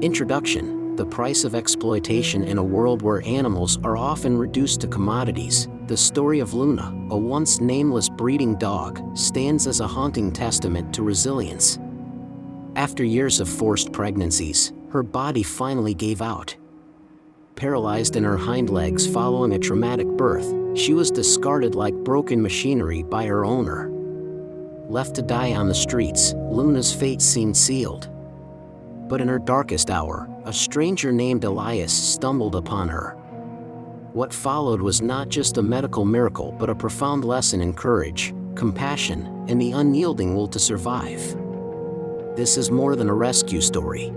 Introduction: The price of exploitation in a world where animals are often reduced to commodities. The story of Luna, a once nameless breeding dog, stands as a haunting testament to resilience. After years of forced pregnancies, her body finally gave out. Paralyzed in her hind legs following a traumatic birth, she was discarded like broken machinery by her owner. Left to die on the streets, Luna's fate seemed sealed. But in her darkest hour, a stranger named Elias stumbled upon her. What followed was not just a medical miracle but a profound lesson in courage, compassion, and the unyielding will to survive. This is more than a rescue story.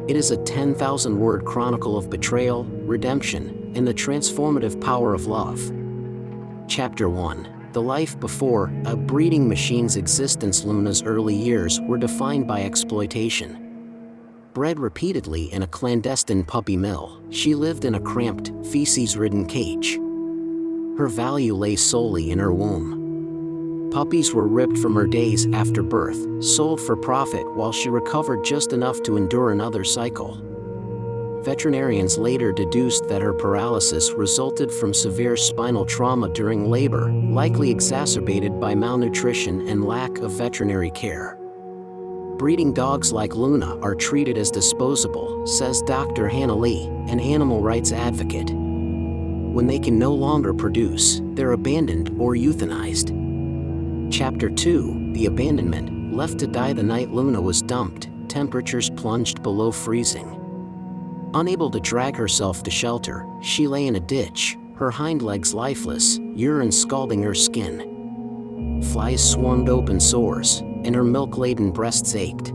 It is a 10,000-word chronicle of betrayal, redemption, and the transformative power of love. Chapter 1: The life before a breeding machine's existence. Luna's early years were defined by exploitation. Bred repeatedly in a clandestine puppy mill, she lived in a cramped, feces-ridden cage. Her value lay solely in her womb. Puppies were ripped from her days after birth, sold for profit while she recovered just enough to endure another cycle. Veterinarians later deduced that her paralysis resulted from severe spinal trauma during labor, likely exacerbated by malnutrition and lack of veterinary care. Breeding dogs like Luna are treated as disposable, says Dr. Hannah Lee, an animal rights advocate. When they can no longer produce, they're abandoned or euthanized. Chapter 2: The abandonment. Left to die the night Luna was dumped, temperatures plunged below freezing. Unable to drag herself to shelter, she lay in a ditch, her hind legs lifeless, urine scalding her skin. Flies swarmed open sores, and her milk-laden breasts ached.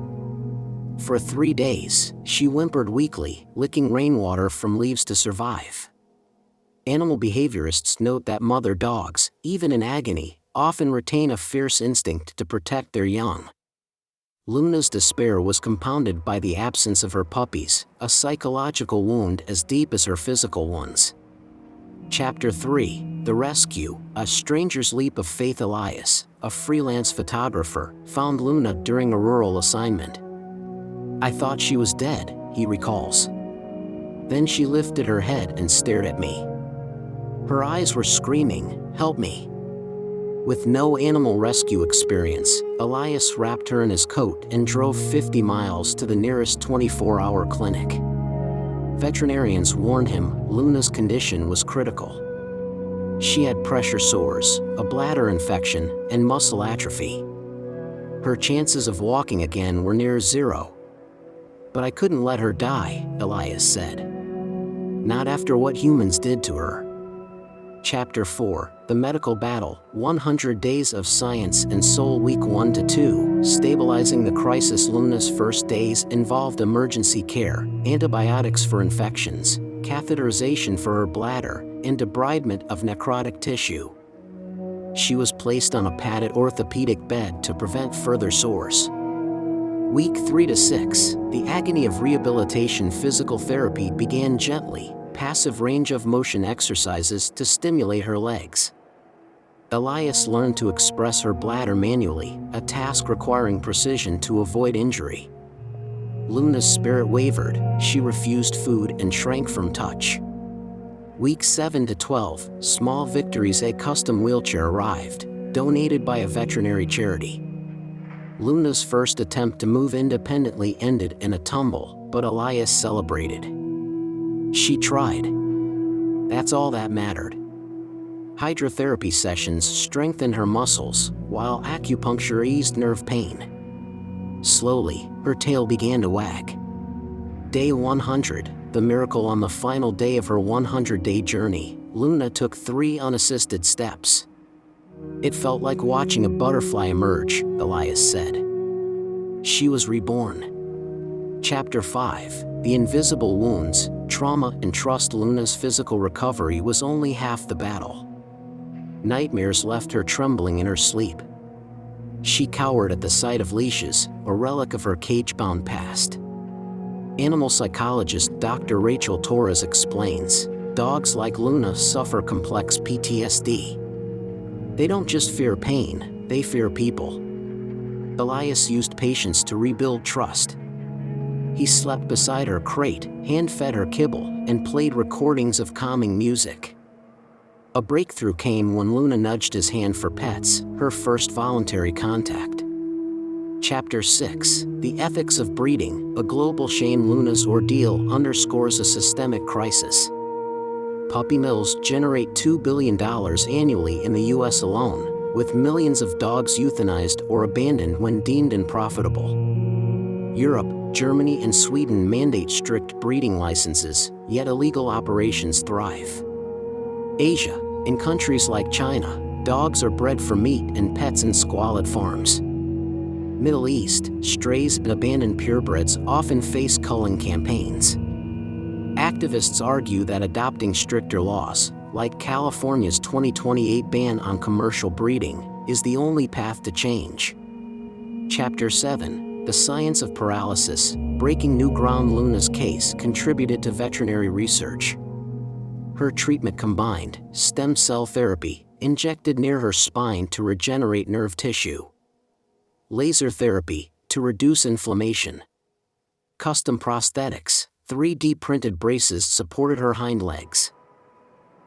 For 3 days, she whimpered weakly, licking rainwater from leaves to survive. Animal behaviorists note that mother dogs, even in agony, often retain a fierce instinct to protect their young. Luna's despair was compounded by the absence of her puppies, a psychological wound as deep as her physical ones. Chapter 3: The rescue. A stranger's leap of faith. Elias, a freelance photographer, found Luna during a rural assignment. "I thought she was dead," he recalls. "Then she lifted her head and stared at me. Her eyes were screaming, 'Help me.'" With no animal rescue experience, Elias wrapped her in his coat and drove 50 miles to the nearest 24-hour clinic. Veterinarians warned him Luna's condition was critical. She had pressure sores, a bladder infection, and muscle atrophy. Her chances of walking again were near zero. "But I couldn't let her die," Elias said. "Not after what humans did to her." Chapter 4: The medical battle. 100 days of science and soul. Week 1 to 2. Stabilizing the crisis. Luna's first days involved emergency care, antibiotics for infections, catheterization for her bladder, and debridement of necrotic tissue. She was placed on a padded orthopedic bed to prevent further sores. Week 3 to 6. The agony of rehabilitation. Physical therapy began gently, passive range of motion exercises to stimulate her legs. Elias learned to express her bladder manually, a task requiring precision to avoid injury. Luna's spirit wavered, she refused food and shrank from touch. Weeks 7 to 12, small victories. A custom wheelchair arrived, donated by a veterinary charity. Luna's first attempt to move independently ended in a tumble, but Elias celebrated. She tried. That's all that mattered. Hydrotherapy sessions strengthened her muscles, while acupuncture eased nerve pain. Slowly, her tail began to wag. Day 100, the miracle. On the final day of her 100-day journey, Luna took 3 unassisted steps. "It felt like watching a butterfly emerge," Elias said. She was reborn. Chapter 5: The invisible wounds, trauma, and trust. Luna's physical recovery was only half the battle. Nightmares left her trembling in her sleep. She cowered at the sight of leashes, a relic of her cage-bound past. Animal psychologist Dr. Rachel Torres explains, dogs like Luna suffer complex PTSD. They don't just fear pain, they fear people. Elias used patience to rebuild trust. He slept beside her crate, hand-fed her kibble, and played recordings of calming music. A breakthrough came when Luna nudged his hand for pets, her first voluntary contact. Chapter 6, The Ethics of Breeding, a global shame. Luna's ordeal underscores a systemic crisis. Puppy mills generate $2 billion annually in the US alone, with millions of dogs euthanized or abandoned when deemed unprofitable. Europe, Germany, and Sweden mandate strict breeding licenses, yet illegal operations thrive. Asia, in countries like China, dogs are bred for meat and pets in squalid farms. Middle East, strays and abandoned purebreds often face culling campaigns. Activists argue that adopting stricter laws, like California's 2028 ban on commercial breeding, is the only path to change. Chapter 7, The Science of Paralysis, breaking new ground. Luna's case contributed to veterinary research. Her treatment combined stem cell therapy, injected near her spine to regenerate nerve tissue, laser therapy, to reduce inflammation, custom prosthetics, 3D printed braces supported her hind legs.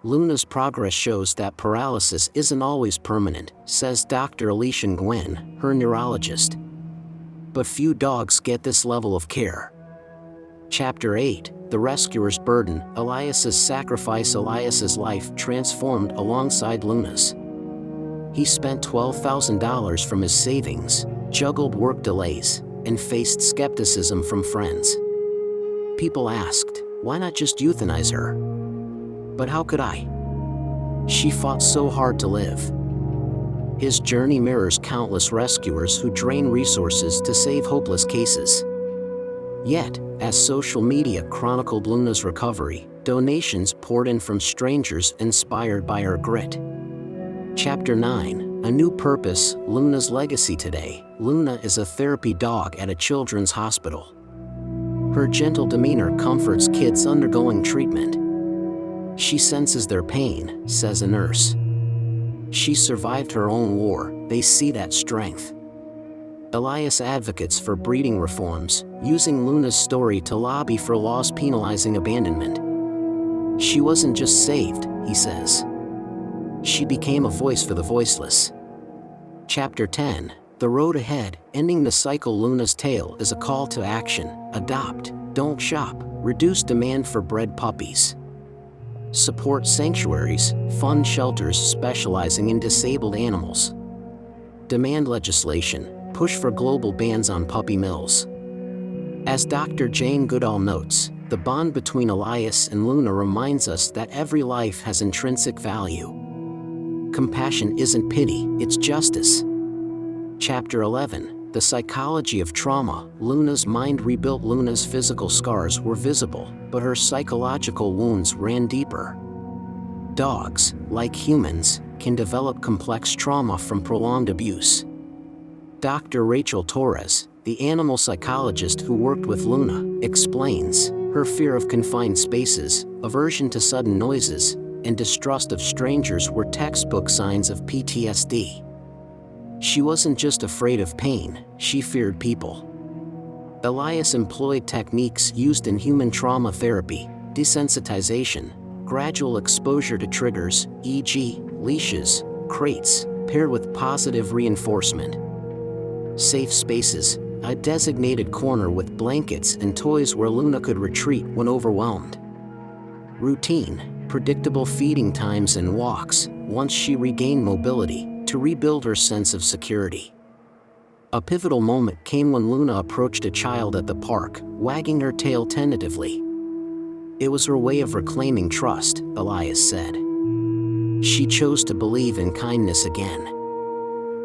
Luna's progress shows that paralysis isn't always permanent, says Dr. Elias Nguyen, her neurologist. But few dogs get this level of care. Chapter 8, The Rescuer's Burden, Elias's sacrifice. Elias's life transformed alongside Luna's. He spent $12,000 from his savings, juggled work delays, and faced skepticism from friends. People asked, why not just euthanize her? But how could I? She fought so hard to live. His journey mirrors countless rescuers who drain resources to save hopeless cases. Yet, as social media chronicled Luna's recovery, donations poured in from strangers inspired by her grit. Chapter 9, A New Purpose, Luna's legacy. Today, Luna is a therapy dog at a children's hospital. Her gentle demeanor comforts kids undergoing treatment. She senses their pain, says a nurse. She survived her own war, they see that strength. Elias advocates for breeding reforms, using Luna's story to lobby for laws penalizing abandonment. She wasn't just saved, he says. She became a voice for the voiceless. Chapter 10, The Road Ahead, ending the cycle. Luna's tale is a call to action. Adopt, don't shop, reduce demand for bred puppies. Support sanctuaries, fund shelters specializing in disabled animals. Demand legislation, push for global bans on puppy mills. As Dr. Jane Goodall notes, the bond between Elias and Luna reminds us that every life has intrinsic value. Compassion isn't pity, it's justice. Chapter 11, The Psychology of Trauma. Luna's mind rebuilt. Luna's physical scars were visible, but her psychological wounds ran deeper. Dogs, like humans, can develop complex trauma from prolonged abuse. Dr. Rachel Torres, the animal psychologist who worked with Luna, explains her fear of confined spaces, aversion to sudden noises, and distrust of strangers were textbook signs of PTSD. She wasn't just afraid of pain, she feared people. Elias employed techniques used in human trauma therapy, desensitization, gradual exposure to triggers, e.g., leashes, crates, paired with positive reinforcement. Safe spaces, a designated corner with blankets and toys where Luna could retreat when overwhelmed. Routine, predictable feeding times and walks, once she regained mobility, to rebuild her sense of security. A pivotal moment came when Luna approached a child at the park, wagging her tail tentatively. It was her way of reclaiming trust, Elias said. She chose to believe in kindness again.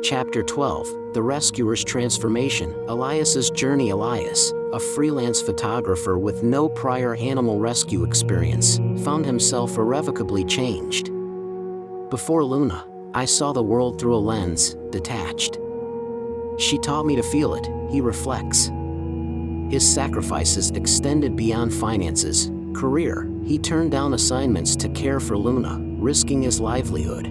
Chapter 12, The Rescuer's Transformation, Elias's journey. Elias, a freelance photographer with no prior animal rescue experience, found himself irrevocably changed. Before Luna, I saw the world through a lens, detached. She taught me to feel it, he reflects. His sacrifices extended beyond finances, career. He turned down assignments to care for Luna, risking his livelihood.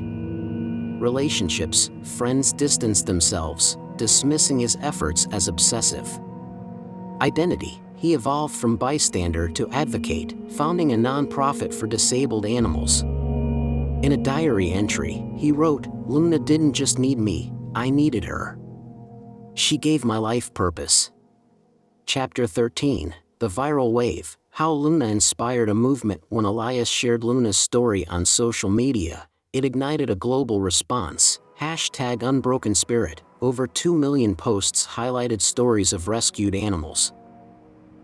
Relationships, friends distanced themselves, dismissing his efforts as obsessive. Identity, He evolved from bystander to advocate, founding a non-profit for disabled animals. In a diary entry, he wrote, "Luna didn't just need me, I needed her. She gave my life purpose." Chapter 13, The Viral Wave, How Luna Inspired a Movement. When Elias shared Luna's story on social media, it ignited a global response. #UnbrokenSpirit. Over 2 million posts highlighted stories of rescued animals.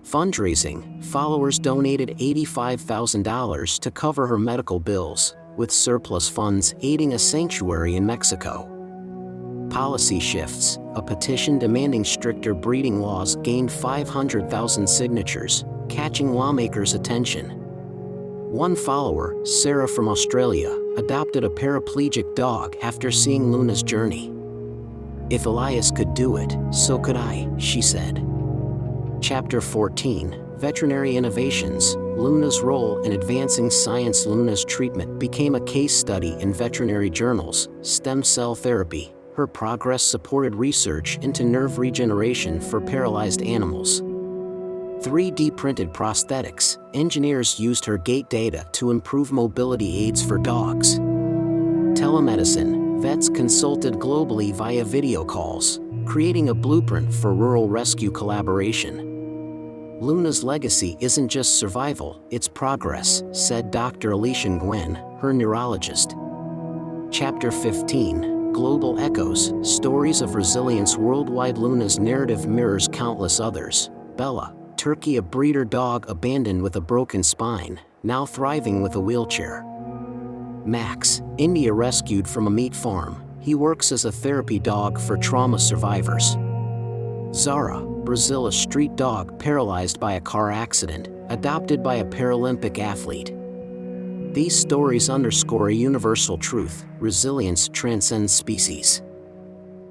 Fundraising, followers donated $85,000 to cover her medical bills, with surplus funds aiding a sanctuary in Mexico. Policy shifts, a petition demanding stricter breeding laws gained 500,000 signatures, catching lawmakers' attention. One follower, Sarah from Australia, adopted a paraplegic dog after seeing Luna's journey. "If Elias could do it, so could I," she said. Chapter 14, Veterinary Innovations, Luna's Role in Advancing Science. Luna's treatment became a case study in veterinary journals. Stem cell therapy. Her progress supported research into nerve regeneration for paralyzed animals. 3D printed prosthetics. Engineers used her gait data to improve mobility aids for dogs. Telemedicine. Vets consulted globally via video calls, creating a blueprint for rural rescue collaboration. Luna's legacy isn't just survival, it's progress, said Dr. Alicia Nguyen, her neurologist. Chapter 15, Global Echoes, Stories of Resilience Worldwide. Luna's narrative mirrors countless others. Bella, Turkey, a breeder dog abandoned with a broken spine, now thriving with a wheelchair. Max, India, rescued from a meat farm. He works as a therapy dog for trauma survivors. Zara, Brazil, a street dog paralyzed by a car accident, adopted by a Paralympic athlete. These stories underscore a universal truth: resilience transcends species.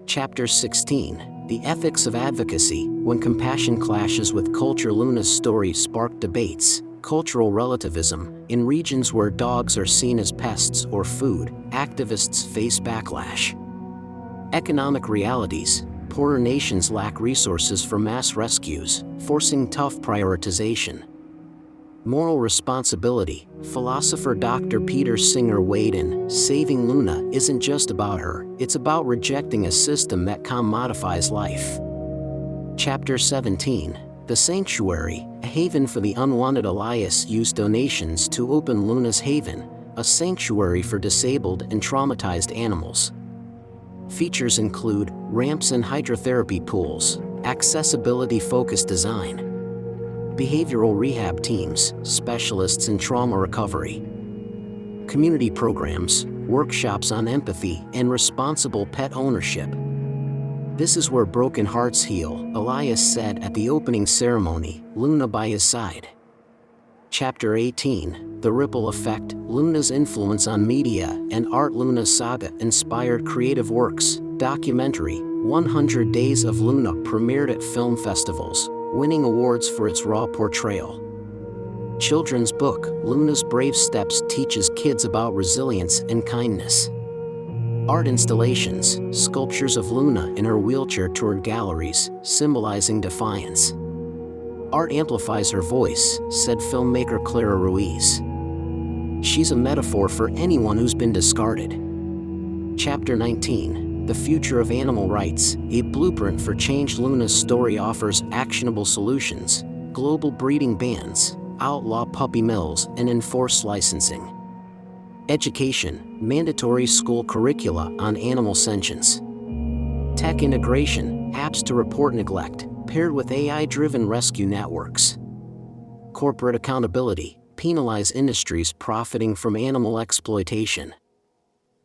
Chapter 16, The Ethics of Advocacy. When compassion clashes with culture. Luna's story sparked debates. Cultural relativism. In regions where dogs are seen as pests or food, activists face backlash. Economic realities. Poorer nations lack resources for mass rescues, forcing tough prioritization. Moral responsibility. Philosopher Dr. Peter Singer weighed in, saving Luna isn't just about her, it's about rejecting a system that commodifies life. Chapter 17, The Sanctuary, a haven for the unwanted. Elias used donations to open Luna's Haven, a sanctuary for disabled and traumatized animals. Features include ramps and hydrotherapy pools, accessibility-focused design, behavioral rehab teams, specialists in trauma recovery, community programs, workshops on empathy and responsible pet ownership. "This is where broken hearts heal," Elias said at the opening ceremony, Luna by his side. Chapter 18, The Ripple Effect, Luna's influence on media and art. Luna's saga inspired creative works. Documentary, 100 Days of Luna, premiered at film festivals, winning awards for its raw portrayal. Children's book, Luna's Brave Steps, teaches kids about resilience and kindness. Art installations, sculptures of Luna in her wheelchair toured galleries, symbolizing defiance. "Art amplifies her voice," said filmmaker Clara Ruiz. "She's a metaphor for anyone who's been discarded." Chapter 19, The Future of Animal Rights, a blueprint for change. Luna's story offers actionable solutions: global breeding bans, outlaw puppy mills, and enforce licensing. Education, mandatory school curricula on animal sentience. Tech integration, apps to report neglect, paired with AI-driven rescue networks. Corporate accountability, penalize industries profiting from animal exploitation.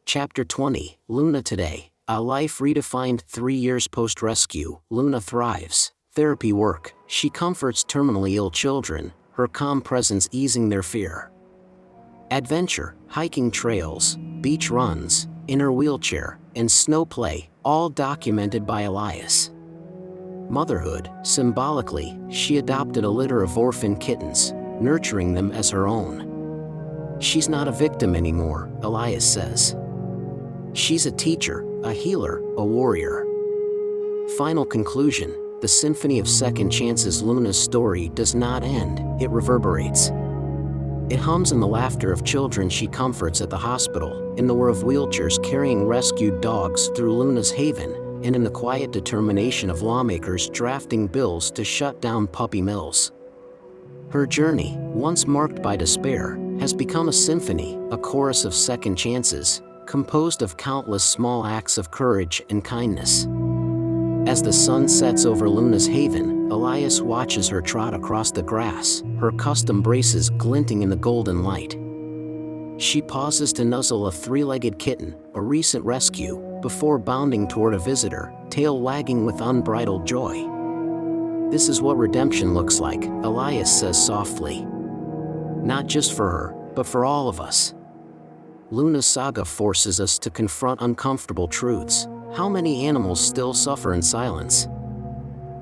Chapter 20, Luna Today, a life redefined. 3 years post-rescue, Luna thrives. Therapy work, she comforts terminally ill children, her calm presence easing their fear. Adventure, hiking trails, beach runs, in her wheelchair, and snow play, all documented by Elias. Motherhood, symbolically, she adopted a litter of orphan kittens, nurturing them as her own. "She's not a victim anymore," Elias says. "She's a teacher, a healer, a warrior." Final conclusion, the symphony of second chances. Luna's story does not end, it reverberates. It hums in the laughter of children she comforts at the hospital, in the whir of wheelchairs carrying rescued dogs through Luna's haven, and in the quiet determination of lawmakers drafting bills to shut down puppy mills. Her journey, once marked by despair, has become a symphony, a chorus of second chances, composed of countless small acts of courage and kindness. As the sun sets over Luna's haven, Elias watches her trot across the grass, her custom braces glinting in the golden light. She pauses to nuzzle a three-legged kitten, a recent rescue, before bounding toward a visitor, tail wagging with unbridled joy. "This is what redemption looks like," Elias says softly. "Not just for her, but for all of us." Luna's saga forces us to confront uncomfortable truths. How many animals still suffer in silence?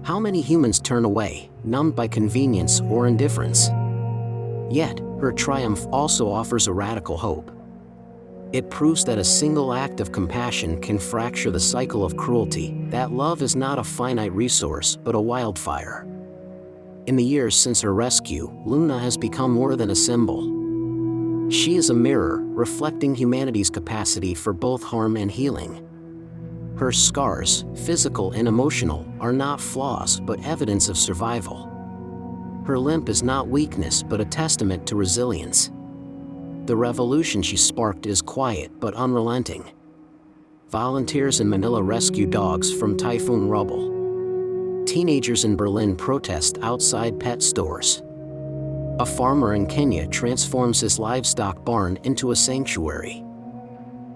How many humans turn away, numbed by convenience or indifference? Yet, her triumph also offers a radical hope. It proves that a single act of compassion can fracture the cycle of cruelty, that love is not a finite resource but a wildfire. In the years since her rescue, Luna has become more than a symbol. She is a mirror, reflecting humanity's capacity for both harm and healing. Her scars, physical and emotional, are not flaws but evidence of survival. Her limp is not weakness but a testament to resilience. The revolution she sparked is quiet but unrelenting. Volunteers in Manila rescue dogs from typhoon rubble. Teenagers in Berlin protest outside pet stores. A farmer in Kenya transforms his livestock barn into a sanctuary.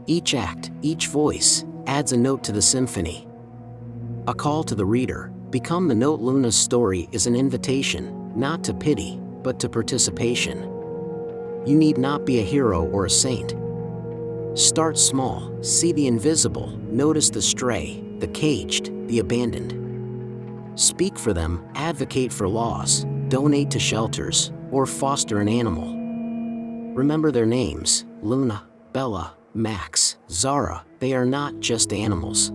Each act, each voice, adds a note to the symphony. A call to the reader, become the note. Luna's story is an invitation, not to pity, but to participation. You need not be a hero or a saint. Start small, see the invisible, notice the stray, the caged, the abandoned. Speak for them, advocate for laws, donate to shelters, or foster an animal. Remember their names: Luna, Bella, Max, Zara. They are not just animals.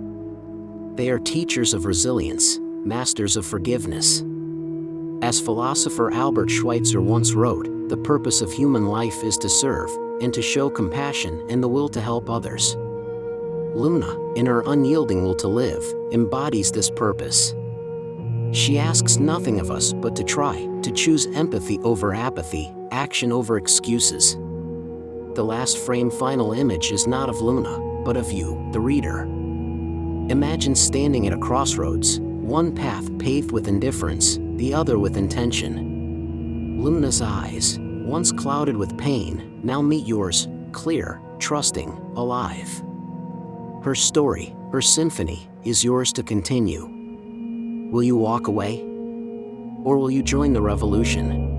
They are teachers of resilience, masters of forgiveness. As philosopher Albert Schweitzer once wrote, the purpose of human life is to serve, and to show compassion and the will to help others. Luna, in her unyielding will to live, embodies this purpose. She asks nothing of us but to try, to choose empathy over apathy, action over excuses. The last frame final image is not of Luna, but of you, the reader. Imagine standing at a crossroads, one path paved with indifference, the other with intention. Luna's eyes, once clouded with pain, now meet yours, clear, trusting, alive. Her story, her symphony, is yours to continue. Will you walk away? Or will you join the revolution?